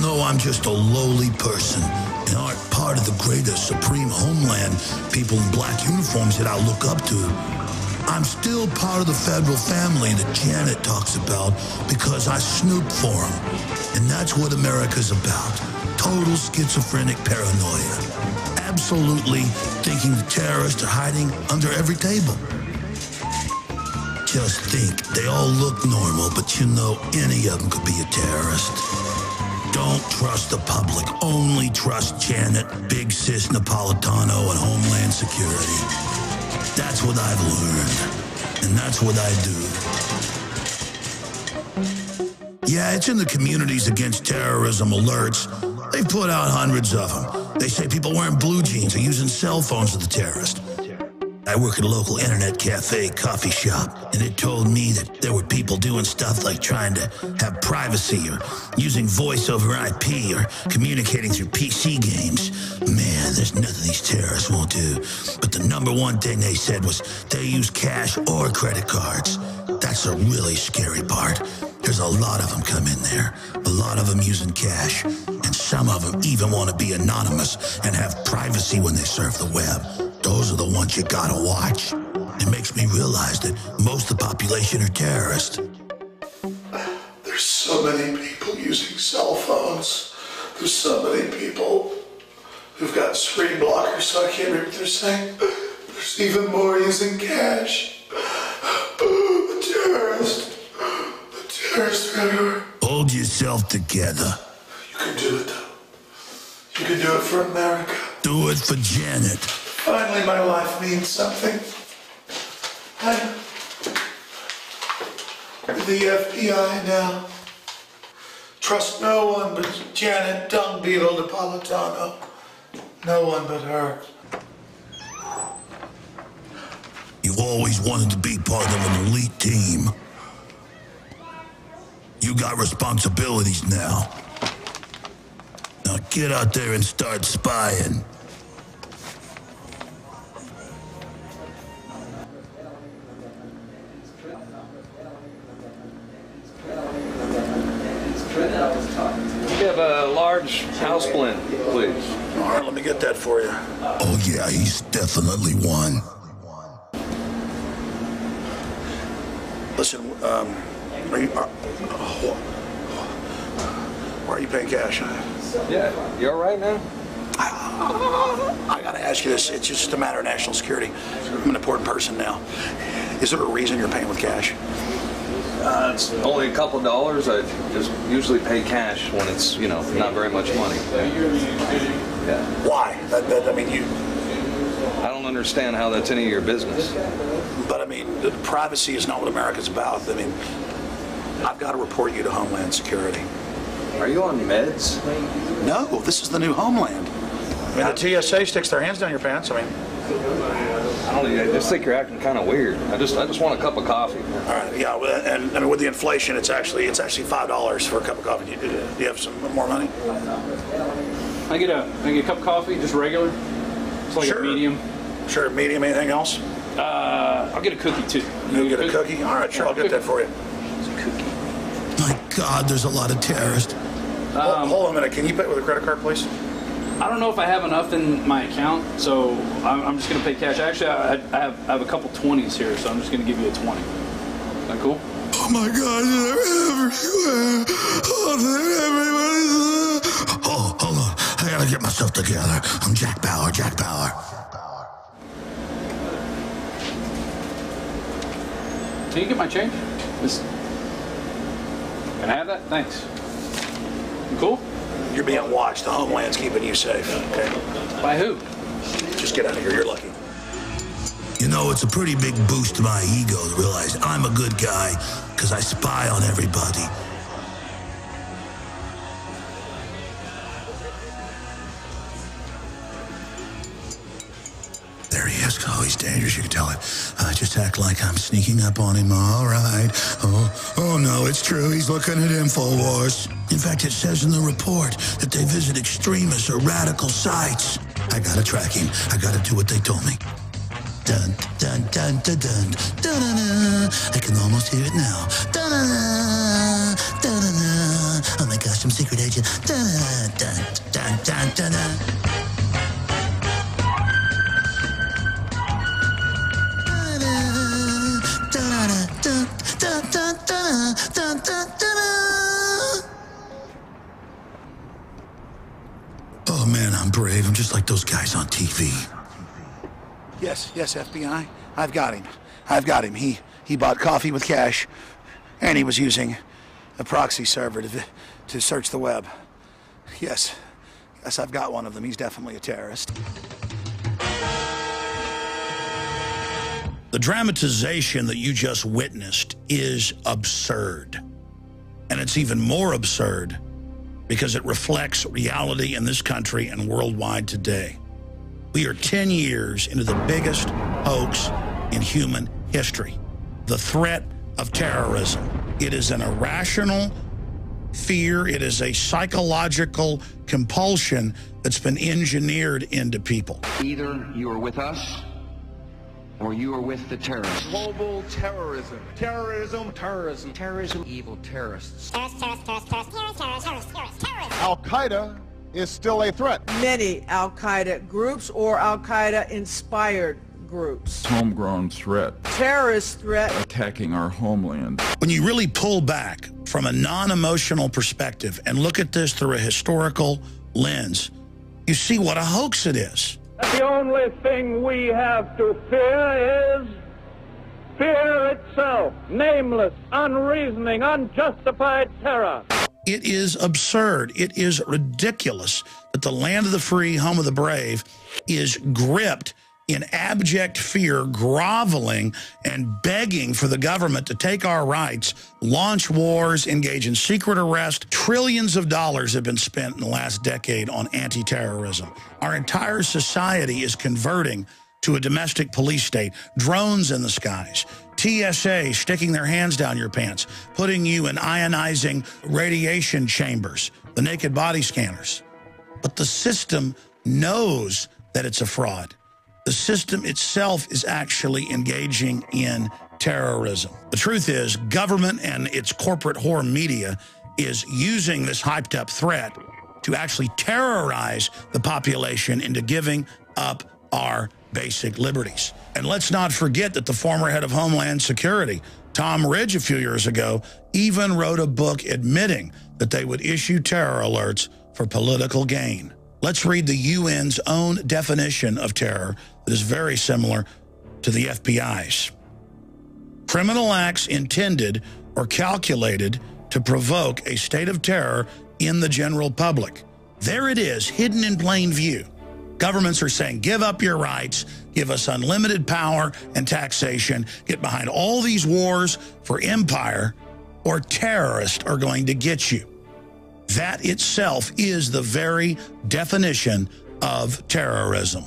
even though I'm just a lowly person and aren't part of the greater supreme homeland, people in black uniforms that I look up to, I'm still part of the federal family that Janet talks about because I snoop for them. And that's what America's about. Total schizophrenic paranoia. Absolutely thinking the terrorists are hiding under every table. Just think, they all look normal, but you know any of them could be a terrorist. Don't trust the public. Only trust Janet, Big Sis Napolitano, and Homeland Security. That's what I've learned, and that's what I do. Yeah, it's in the Communities Against Terrorism alerts. They've put out hundreds of them. They say people wearing blue jeans are using cell phones of the terrorist. I work at a local internet cafe, coffee shop, and it told me that there were people doing stuff like trying to have privacy or using voice over IP or communicating through PC games. Man, there's nothing these terrorists won't do. But the number one thing they said was they use cash or credit cards. That's a really scary part. There's a lot of them come in there, a lot of them using cash, and some of them even want to be anonymous and have privacy when they surf the web. Those are the ones you gotta watch. It makes me realize that most of the population are terrorists. There's so many people using cell phones. There's so many people who've got screen blockers, so I can't read what they're saying. There's even more using cash. The terrorists are everywhere. Hold yourself together. You can do it, though. You can do it for America. Do it for Janet. Finally, my life means something. I'm with the FBI now. Trust no one but Janet Dung Beetle Napolitano. No one but her. You always wanted to be part of an elite team. You got responsibilities now. Now get out there and start spying. We have a large house blend, please. All right, let me get that for you. Oh yeah, he's definitely one. Listen, why are you paying cash? Yeah, you all right now? I gotta ask you this. It's just a matter of national security. I'm an important person now. Is there a reason you're paying with cash? It's only a couple dollars. I just usually pay cash when it's, you know, not very much money. Yeah. Why? I mean, you... I don't understand how that's any of your business. But I mean, privacy is not what America's about. I mean, I've got to report you to Homeland Security. Are you on meds? No, this is the new Homeland. I mean, the TSA sticks their hands down your pants. I mean... I just think you're acting kind of weird. I just want a cup of coffee. All right, yeah, and I mean, with the inflation, it's actually $5 for a cup of coffee. Do you have some more money? I get a cup of coffee, just regular. It's like a medium. Sure, medium. Anything else? I'll get a cookie too. You'll get a cookie? All right, sure, I'll get that for you. It's a cookie. My God, there's a lot of terrorists. Hold on a minute. Can you pay with a credit card, please? I don't know if I have enough in my account, so I'm just going to pay cash. Actually, I have a couple 20s here, so I'm just going to give you a 20. Is that cool? Oh my God, they're everywhere. Oh, they're everywhere. Oh, hold on. I gotta get myself together. I'm Jack Bauer. Can you get my change? Can I have that? Thanks. You cool? You're being watched. The Homeland's keeping you safe. Okay. By who? Just get out of here. You're lucky. You know, it's a pretty big boost to my ego to realize I'm a good guy because I spy on everybody. There he is. Oh, he's dangerous. You can tell it. Just act like I'm sneaking up on him. All right. Oh no, it's true. He's looking at InfoWars. In fact, it says in the report that they visit extremist or radical sites. I gotta track him. I gotta do what they told me. Dun, dun, dun, dun, dun, dun, dun, dun. I can almost hear it now. Dun, dun, dun, dun, dun. Oh my gosh, custom secret agent. Dun, dun, dun, dun, dun, dun. Oh man, I'm brave. I'm just like those guys on TV. Yes, FBI. I've got him. He bought coffee with cash, and he was using a proxy server to search the web. Yes, I've got one of them. He's definitely a terrorist. The dramatization that you just witnessed is absurd. And it's even more absurd because it reflects reality in this country and worldwide today. We are 10 years into the biggest hoax in human history. The threat of terrorism. It is an irrational fear. It is a psychological compulsion that's been engineered into people. Either you are with us or you are with the terrorists. Global terrorism. Terrorism. Terrorism. Terrorism. Evil terrorists. Al-Qaeda is still a threat. Many Al-Qaeda groups or Al-Qaeda-inspired groups. Homegrown threat. Terrorist threat. Attacking our homeland. When you really pull back from a non-emotional perspective and look at this through a historical lens, you see what a hoax it is. The only thing we have to fear is fear itself. Nameless, unreasoning, unjustified terror. It is absurd. It is ridiculous that the land of the free, home of the brave, is gripped in abject fear, groveling and begging for the government to take our rights, launch wars, engage in secret arrest. Trillions of dollars have been spent in the last decade on anti-terrorism. Our entire society is converting to a domestic police state, drones in the skies, TSA sticking their hands down your pants, putting you in ionizing radiation chambers, the naked body scanners. But the system knows that it's a fraud. The system itself is actually engaging in terrorism. The truth is, government and its corporate whore media is using this hyped up threat to actually terrorize the population into giving up our basic liberties. And let's not forget that the former head of Homeland Security, Tom Ridge, a few years ago, even wrote a book admitting that they would issue terror alerts for political gain. Let's read the UN's own definition of terror that is very similar to the FBI's. Criminal acts intended or calculated to provoke a state of terror in the general public. There it is, hidden in plain view. Governments are saying, give up your rights, give us unlimited power and taxation, get behind all these wars for empire, or terrorists are going to get you. That itself is the very definition of terrorism.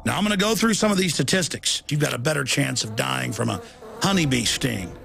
Now, I'm going to go through some of these statistics. You've got a better chance of dying from a honeybee sting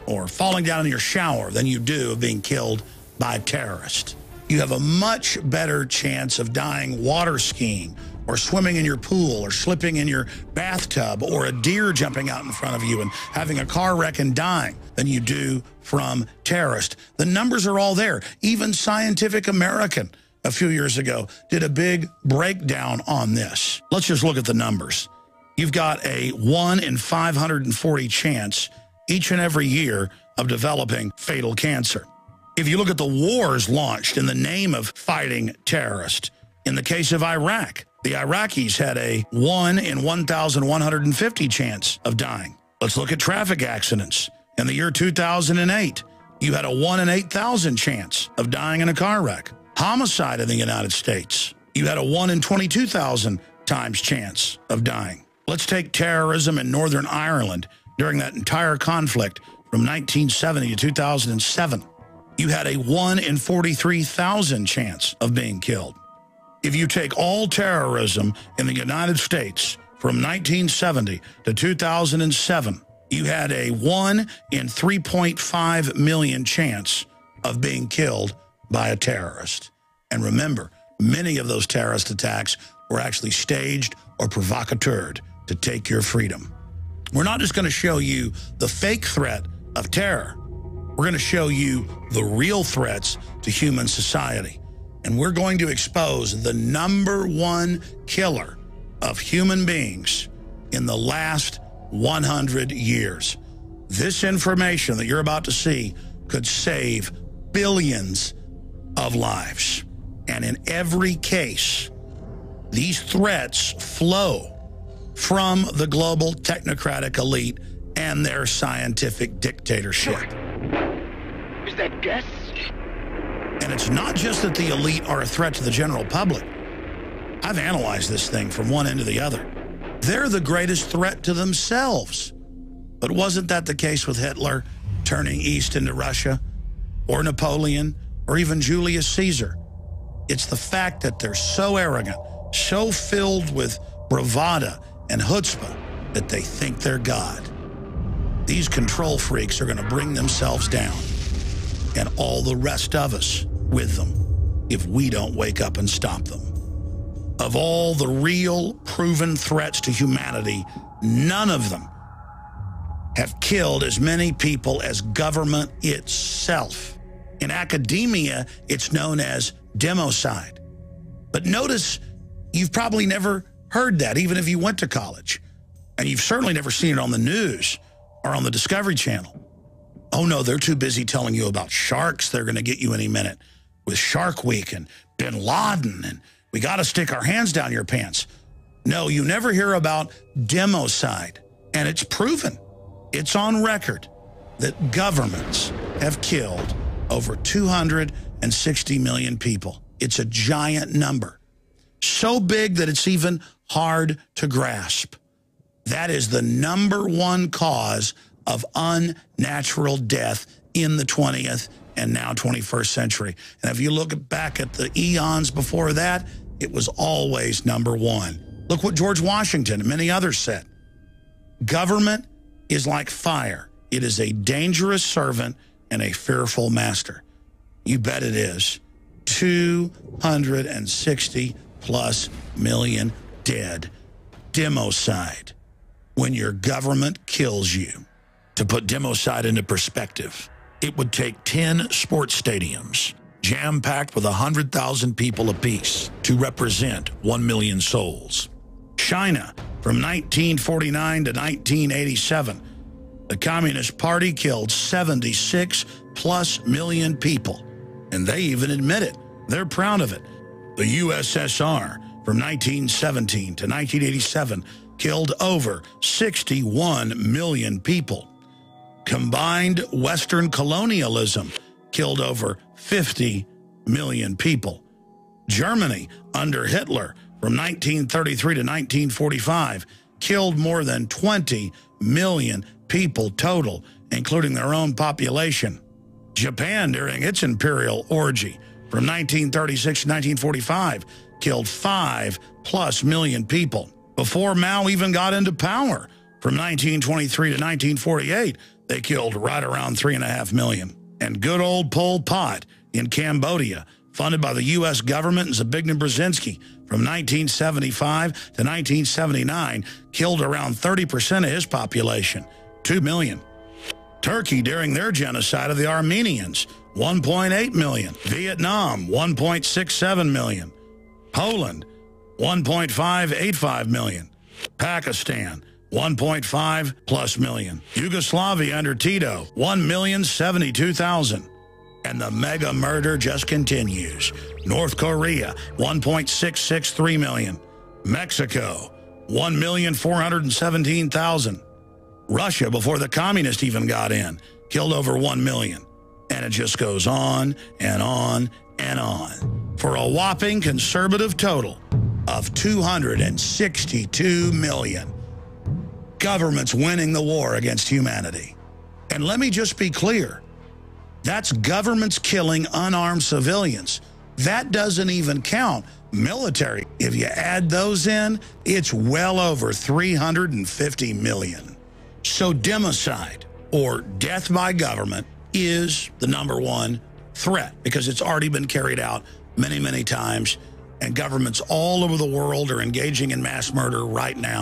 or falling down in your shower than you do of being killed by a terrorist. You have a much better chance of dying water skiing or swimming in your pool or slipping in your bathtub or a deer jumping out in front of you and having a car wreck and dying than you do from terrorists. The numbers are all there. Even Scientific American a few years ago did a big breakdown on this. Let's just look at the numbers. You've got a 1 in 540 chance each and every year of developing fatal cancer. If you look at the wars launched in the name of fighting terrorists, in the case of Iraq, the Iraqis had a 1 in 1,150 chance of dying. Let's look at traffic accidents. In the year 2008, you had a 1 in 8,000 chance of dying in a car wreck. Homicide in the United States, you had a 1 in 22,000 times chance of dying. Let's take terrorism in Northern Ireland during that entire conflict from 1970 to 2007. You had a 1 in 43,000 chance of being killed. If you take all terrorism in the United States from 1970 to 2007, you had a 1 in 3.5 million chance of being killed by a terrorist. And remember, many of those terrorist attacks were actually staged or provocateured to take your freedom. We're not just going to show you the fake threat of terror. We're We're going to show you the real threats to human society. And we're going to expose the #1 killer of human beings in the last 100 years. This information that you're about to see could save billions of lives. And in every case, these threats flow from the global technocratic elite and their scientific dictatorship. Is that gas? And it's not just that the elite are a threat to the general public. I've analyzed this thing from one end to the other. They're the greatest threat to themselves. But wasn't that the case with Hitler turning east into Russia, or Napoleon, or even Julius Caesar? It's the fact that they're so arrogant, so filled with bravado and chutzpah that they think they're God. These control freaks are going to bring themselves down, and all the rest of us with them, if we don't wake up and stop them. Of all the real proven threats to humanity, none of them have killed as many people as government itself. In academia, it's known as Democide. But notice, you've probably never heard that, even if you went to college. And you've certainly never seen it on the news or on the Discovery Channel. Oh no, they're too busy telling you about sharks they're going to get you any minute with Shark Week and Bin Laden and we got to stick our hands down your pants. No, you never hear about Democide. And it's proven, it's on record, that governments have killed over 260 million people. It's a giant number. So big that it's even hard to grasp. That is the #1 cause of unnatural death in the 20th and now 21st century. And if you look back at the eons before that, it was always #1. Look what George Washington and many others said. Government is like fire. It is a dangerous servant and a fearful master. You bet it is. 260+ million dead. Democide. When your government kills you. To put Democide into perspective, it would take 10 sports stadiums, jam-packed with 100,000 people apiece, to represent 1 million souls. China, from 1949 to 1987, the Communist Party killed 76+ million people. And they even admit it. They're proud of it. The USSR, from 1917 to 1987, killed over 61 million people. Combined Western colonialism killed over 50 million people. Germany, under Hitler, from 1933 to 1945, killed more than 20 million people total, including their own population. Japan, during its imperial orgy, from 1936 to 1945, killed 5+ million people. Before Mao even got into power, from 1923 to 1948, they killed right around 3.5 million. And good old Pol Pot in Cambodia, funded by the U.S. government and Zbigniew Brzezinski, from 1975 to 1979, killed around 30% of his population, 2 million. Turkey, during their genocide of the Armenians, 1.8 million. Vietnam, 1.67 million. Poland, 1.585 million. Pakistan, 1.5+ million. Yugoslavia under Tito, 1,072,000. And the mega murder just continues. North Korea, 1.663 million. Mexico, 1,417,000. Russia, before the communists even got in, killed over 1 million. And it just goes on and on and on. For a whopping conservative total of 262 million. Government's winning the war against humanity. And let me just be clear. That's governments killing unarmed civilians. That doesn't even count military. If you add those in, it's well over 350 million. So democide, or death by government, is the #1 threat because it's already been carried out many, many times, and governments all over the world are engaging in mass murder right now.